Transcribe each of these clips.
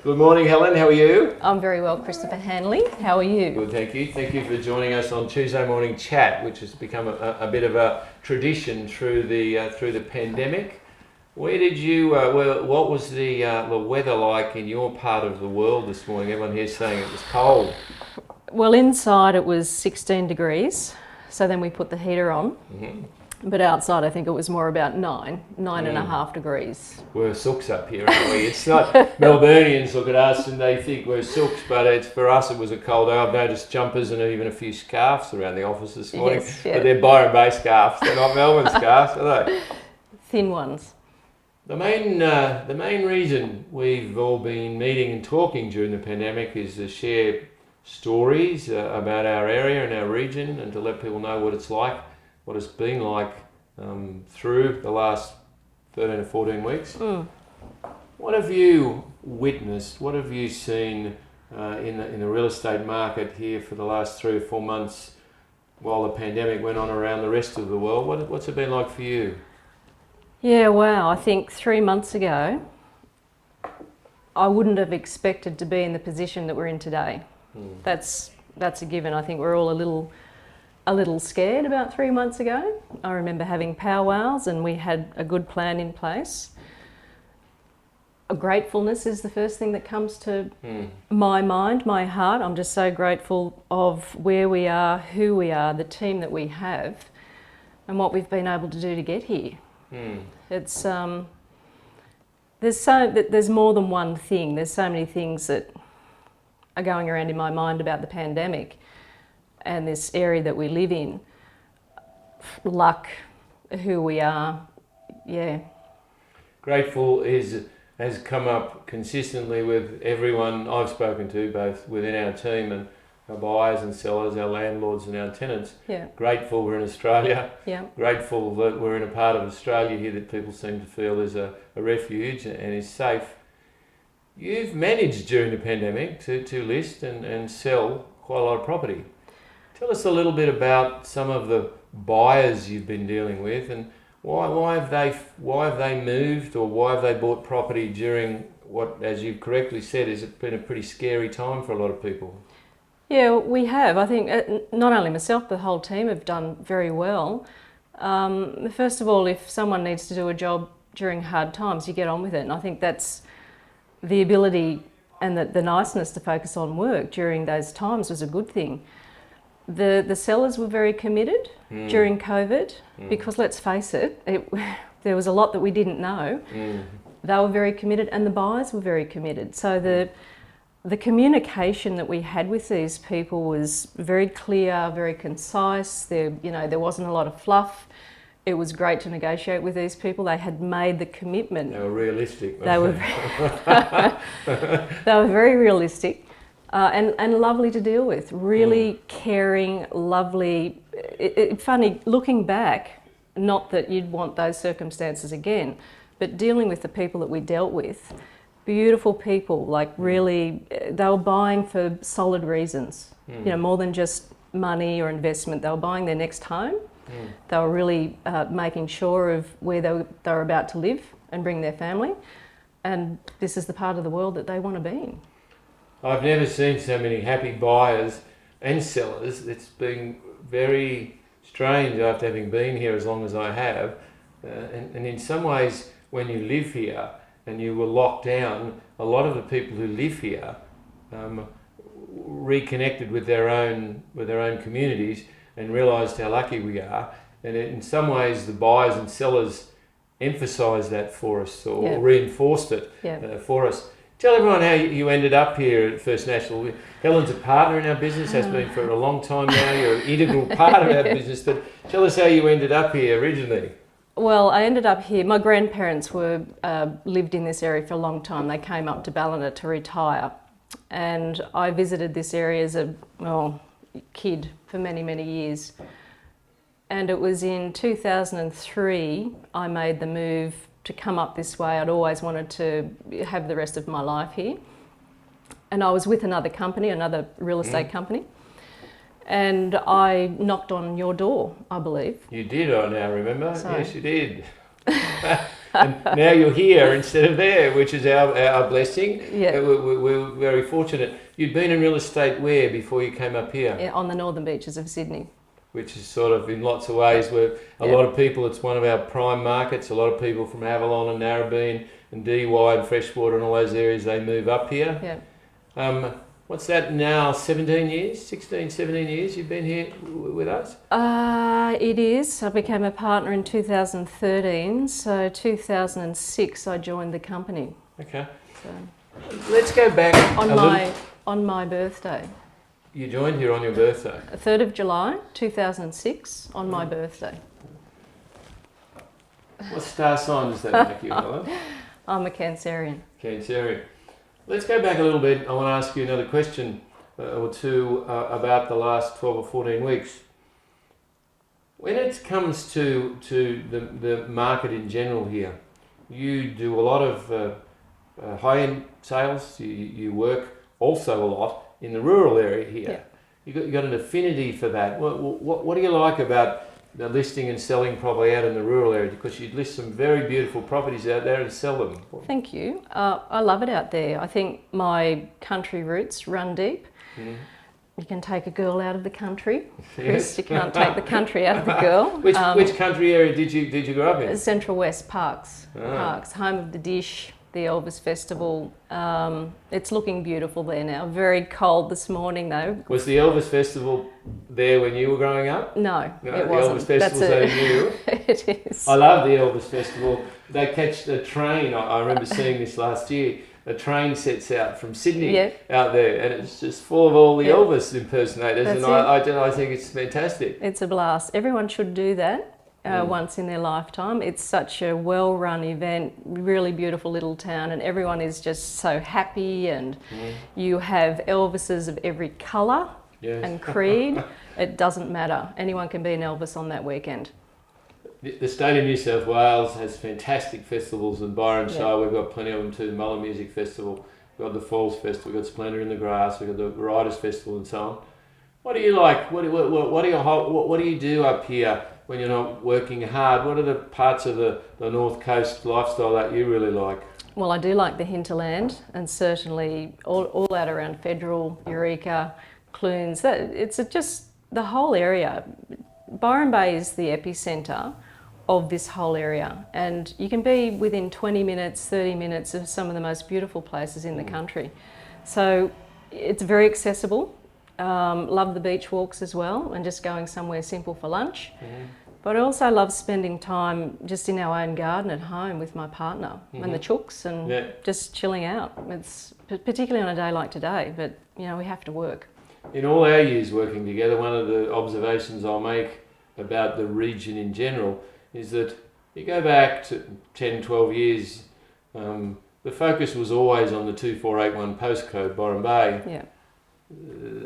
Good morning, Helen. How are you? I'm very well, Christopher. Hanley, how are you? Good, thank you. Thank you for joining us on Tuesday morning chat, which has become a bit of a tradition through the pandemic. Where did you? What was the weather like in your part of the world this morning? Everyone here's saying it was cold. Well, inside it was 16 degrees, so then we put the heater on. Mm-hmm. But outside, I think it was more about nine and a half degrees. We're sooks up here, aren't we? It's not Melburnians look at us and they think we're sooks, but it's for us it was a cold day. I've noticed jumpers and even a few scarves around the office this morning. Yes, yeah. But they're Byron-based scarves. They're not Melbourne scarves, are they? Thin ones. The main reason we've all been meeting and talking during the pandemic is to share stories about our area and our region, and to let people know what it's like, what it's been like through the last 13 or 14 weeks. What have you witnessed? What have you seen in the real estate market here for the last 3 or 4 months while the pandemic went on around the rest of the world? What's it been like for you? Yeah, wow. I think 3 months ago, I wouldn't have expected to be in the position that we're in today. That's a given. I think we're all a little scared about 3 months ago. I remember having powwows and we had a good plan in place. A gratefulness is the first thing that comes to my mind, my heart. I'm just so grateful of where we are, who we are, the team that we have, and what we've been able to do to get here. It's there's more than one thing. There's so many things that are going around in my mind about the pandemic and this area that we live in. Luck, who we are, yeah. Grateful has come up consistently with everyone I've spoken to, both within our team and our buyers and sellers, our landlords and our tenants. Yeah. Grateful we're in Australia. Yeah. Grateful that we're in a part of Australia here that people seem to feel is a refuge and is safe. You've managed during the pandemic to list and sell quite a lot of property. Tell us a little bit about some of the buyers you've been dealing with, and why have they moved, or why have they bought property during what, as you correctly said, has been a pretty scary time for a lot of people? Yeah, we have. I think not only myself, but the whole team have done very well. First of all, if someone needs to do a job during hard times, you get on with it. And I think that's the ability and the niceness to focus on work during those times was a good thing. The sellers were very committed during COVID because, let's face it, there was a lot that we didn't know. They were very committed and the buyers were very committed. So the communication that we had with these people was very clear, very concise. There wasn't a lot of fluff. It was great to negotiate with these people. They had made the commitment. They were realistic. They were very realistic and lovely to deal with. Really caring, lovely. Funny, looking back, not that you'd want those circumstances again, but dealing with the people that we dealt with, beautiful people, like really, they were buying for solid reasons, more than just money or investment. They were buying their next home. They were really making sure of where they were about to live and bring their family. And this is the part of the world that they want to be in. I've never seen so many happy buyers and sellers. It's been very strange after having been here as long as I have. And in some ways, when you live here and you were locked down, a lot of the people who live here reconnected with their own communities and realised how lucky we are. And in some ways, the buyers and sellers emphasised that for us, or reinforced it for us. Tell everyone how you ended up here at First National. Helen's a partner in our business, has been for a long time now. You're an integral part of our business, but tell us how you ended up here originally. Well, I ended up here. My grandparents lived in this area for a long time. They came up to Barratt to retire, and I visited this area as a kid for many, many years. And it was in 2003 I made the move to come up this way. I'd always wanted to have the rest of my life here. And I was with another company, another real estate company. And I knocked on your door, I believe. You did, I now remember. So, yes, you did. and now you're here instead of there, which is our blessing. Yeah. We're very fortunate. You'd been in real estate where before you came up here? Yeah, on the northern beaches of Sydney. Which is sort of in lots of ways where a lot of people, it's one of our prime markets. A lot of people from Avalon and Narrabeen and Dee Why and Freshwater and all those areas, they move up here. Yeah. What's that now, 17 years, 16, 17 years you've been here with us? It is. I became a partner in 2013, so 2006 I joined the company. Okay. So Let's go back on my birthday. You joined here on your birthday? 3rd of July 2006, on my birthday. What star sign does that make you, Helen? I'm a Cancerian. Cancerian. Let's go back a little bit. I want to ask you another question or two about the last 12 or 14 weeks. When it comes to the market in general here, you do a lot of high-end sales. You work also a lot in the rural area here. Yeah. You got an affinity for that. What do you like about the listing and selling property out in the rural area? Because you'd list some very beautiful properties out there and sell them. Thank you. I love it out there. I think my country roots run deep. Mm. You can take a girl out of the country, Chris. You can't take the country out of the girl. Which country area did you grow up in? Central West Parks. Parks, home of the Dish, the Elvis Festival. It's looking beautiful there now. Very cold this morning though. Was the Elvis Festival there when you were growing up? No, it wasn't. The Elvis Festival's so new. It is. I love the Elvis Festival. They catch the train. I remember seeing this last year. A train sets out from Sydney out there, and it's just full of all the Elvis impersonators. That's I think it's fantastic. It's a blast. Everyone should do that. Once in their lifetime. It's such a well-run event, really beautiful little town, and everyone is just so happy, and you have Elvises of every colour and creed. It doesn't matter. Anyone can be an Elvis on that weekend. The state of New South Wales has fantastic festivals in Byron Shire. We've got plenty of them too. The Muller Music Festival, we've got the Falls Festival, we've got Splendour in the Grass, we've got the Riders Festival and so on. What do you like? What do you do up here when you're not working hard? What are the parts of the North Coast lifestyle that you really like? Well, I do like the hinterland, and certainly all out around Federal, Eureka, Clunes. It's just the whole area. Byron Bay is the epicentre of this whole area, and you can be within 20 minutes, 30 minutes of some of the most beautiful places in the country. So it's very accessible. Love the beach walks as well, and just going somewhere simple for lunch. But I also love spending time just in our own garden at home with my partner and the chooks, and just chilling out. It's particularly on a day like today, but you know, we have to work. In all our years working together, one of the observations I'll make about the region in general is that you go back to 10, 12 years, the focus was always on the 2481 postcode, Byron Bay. Yeah.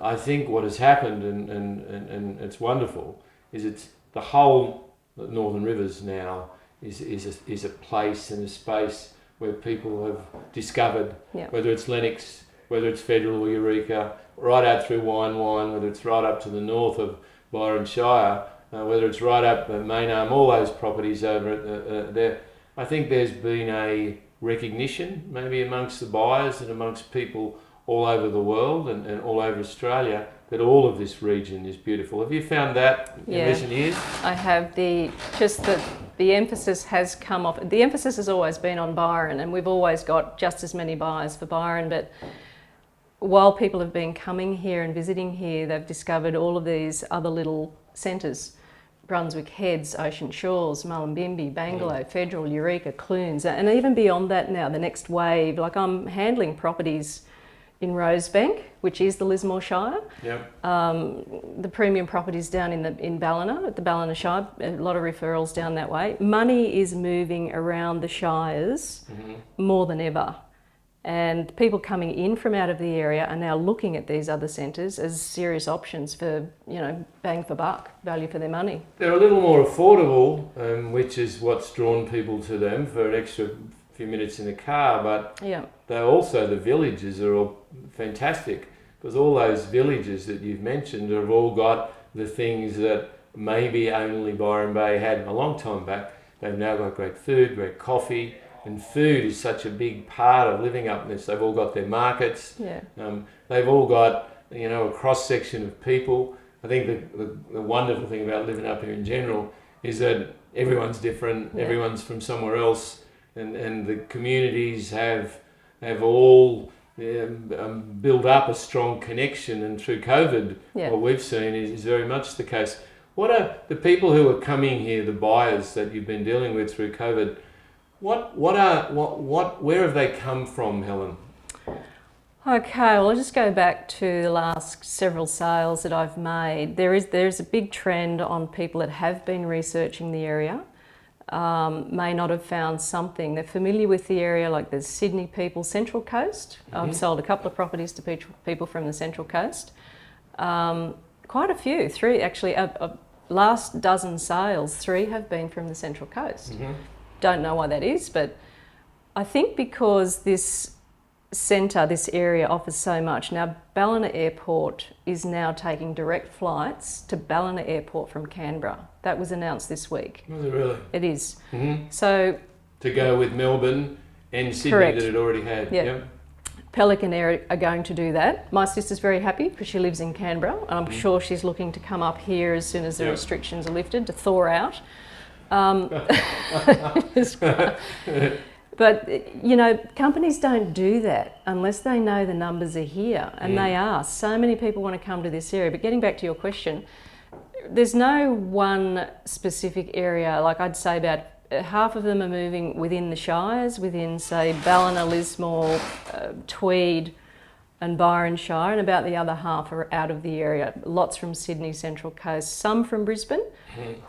I think what has happened, and it's wonderful, is it's the whole Northern Rivers now is a place and a space where people have discovered, whether it's Lennox, whether it's Federal or Eureka, right out through Wine, whether it's right up to the north of Byron Shire, whether it's right up Maynarm, all those properties over there. I think there's been a recognition, maybe amongst the buyers and amongst people all over the world and all over Australia, that all of this region is beautiful. Have you found that in recent years? I have. The emphasis has come off. The emphasis has always been on Byron, and we've always got just as many buyers for Byron, but while people have been coming here and visiting here, they've discovered all of these other little centres. Brunswick Heads, Ocean Shores, Mullumbimby, Bangalow, Federal, Eureka, Clunes, and even beyond that now, the next wave. Like, I'm handling properties in Rosebank, which is the Lismore Shire. The premium properties down in Ballina, at the Ballina Shire, a lot of referrals down that way. Money is moving around the shires more than ever. And people coming in from out of the area are now looking at these other centres as serious options for, you know, bang for buck, value for their money. They're a little more affordable, which is what's drawn people to them for an extra few minutes in the car, but they're also, the villages are all fantastic, because all those villages that you've mentioned have all got the things that maybe only Byron Bay had a long time back. They've now got great food, great coffee, and food is such a big part of living up in this. They've all got their markets. Yeah. They've all got, a cross-section of people. I think the wonderful thing about living up here in general is that everyone's different, everyone's from somewhere else, and the communities have all built up a strong connection, and through COVID, what we've seen is very much the case. What are the people who are coming here, the buyers that you've been dealing with through COVID? Where have they come from, Helen? Okay, well, I'll just go back to the last several sales that I've made. There's a big trend on people that have been researching the area, may not have found something. They're familiar with the area, like the Sydney people, Central Coast. I've sold a couple of properties to people from the Central Coast. Quite a few, 3 actually. Last dozen sales, 3 have been from the Central Coast. Don't know why that is, but I think because this centre, this area offers so much. Now, Ballina Airport is now taking direct flights to Ballina Airport from Canberra. That was announced this week. Was it really? It is. So to go with Melbourne and Sydney, correct. that it already had. Yep. Pelican Air are going to do that. My sister's very happy because she lives in Canberra, and I'm sure she's looking to come up here as soon as the restrictions are lifted to thaw out. But, companies don't do that unless they know the numbers are here, and they are. So many people want to come to this area. But getting back to your question, there's no one specific area. Like I'd say about half of them are moving within the shires, within, say, Ballina, Lismore, Tweed and Byron Shire, and about the other half are out of the area. Lots from Sydney, Central Coast, some from Brisbane.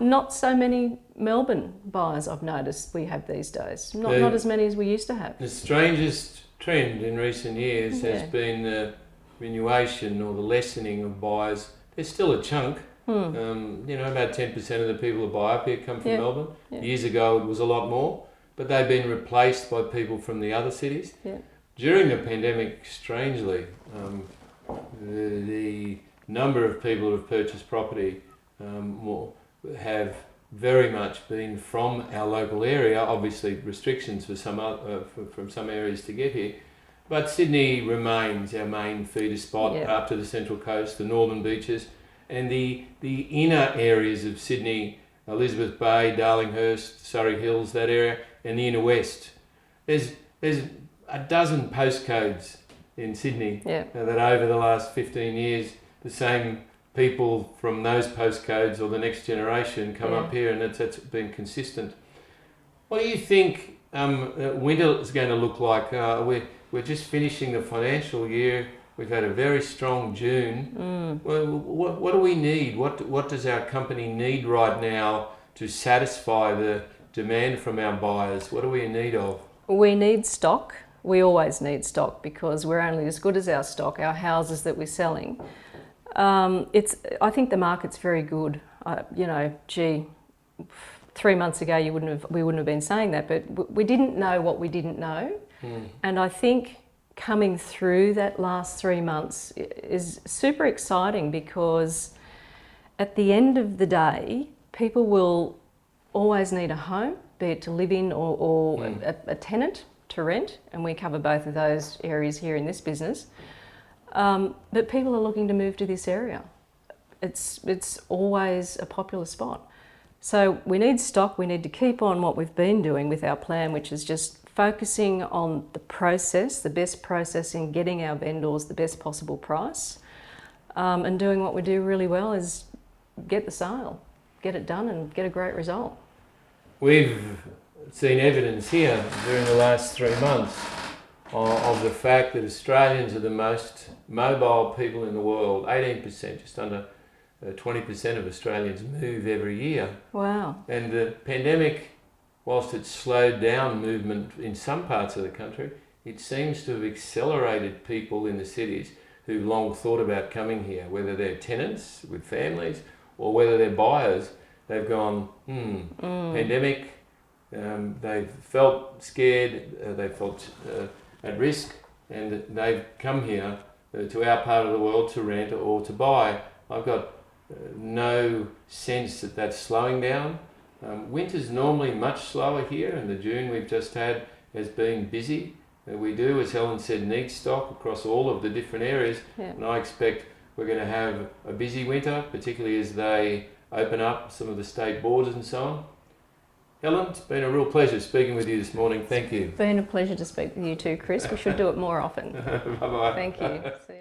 Not so many Melbourne buyers I've noticed we have these days. Not as many as we used to have. The strangest trend in recent years has been the diminution or the lessening of buyers. There's still a chunk. About 10% of the people who buy up here come from Melbourne. Years ago it was a lot more, but they've been replaced by people from the other cities. During the pandemic, strangely, the number of people who have purchased property have very much been from our local area. Obviously, restrictions for from some areas to get here, but Sydney remains our main feeder spot up to the Central Coast, the northern beaches, and the inner areas of Sydney, Elizabeth Bay, Darlinghurst, Surrey Hills, that area, and the inner west. There's a dozen postcodes in Sydney that over the last 15 years, the same people from those postcodes or the next generation come up here, and that's been consistent. What do you think winter is going to look like? We're just finishing the financial year. We've had a very strong June. Well, what do we need? What does our company need right now to satisfy the demand from our buyers? What are we in need of? We need stock. We always need stock because we're only as good as our stock, our houses that we're selling. I think the market's very good. 3 months ago we wouldn't have been saying that, but we didn't know what we didn't know. And I think coming through that last 3 months is super exciting because at the end of the day, people will always need a home, be it to live in or a tenant to rent, and we cover both of those areas here in this business. But people are looking to move to this area. It's always a popular spot. So we need stock. We need to keep on what we've been doing with our plan, which is just focusing on the process, the best process in getting our vendors the best possible price, and doing what we do really well is get the sale, get it done and get a great result. We've seen evidence here during the last 3 months of the fact that Australians are the most mobile people in the world. 18%, just under 20% of Australians move every year. Wow. And the pandemic, whilst it slowed down movement in some parts of the country, it seems to have accelerated people in the cities who've long thought about coming here, whether they're tenants with families or whether they're buyers. They've gone, pandemic, they've felt scared, they felt at risk, and they've come here to our part of the world to rent or to buy. I've got no sense that that's slowing down. Winter's normally much slower here, and the June we've just had has been busy. We do, as Helen said, need stock across all of the different areas, and I expect we're going to have a busy winter, particularly as they open up some of the state borders and so on. Helen, it's been a real pleasure speaking with you this morning. Thank you. It's been a pleasure to speak with you too, Chris. We should do it more often. Bye-bye. Thank you. See you later.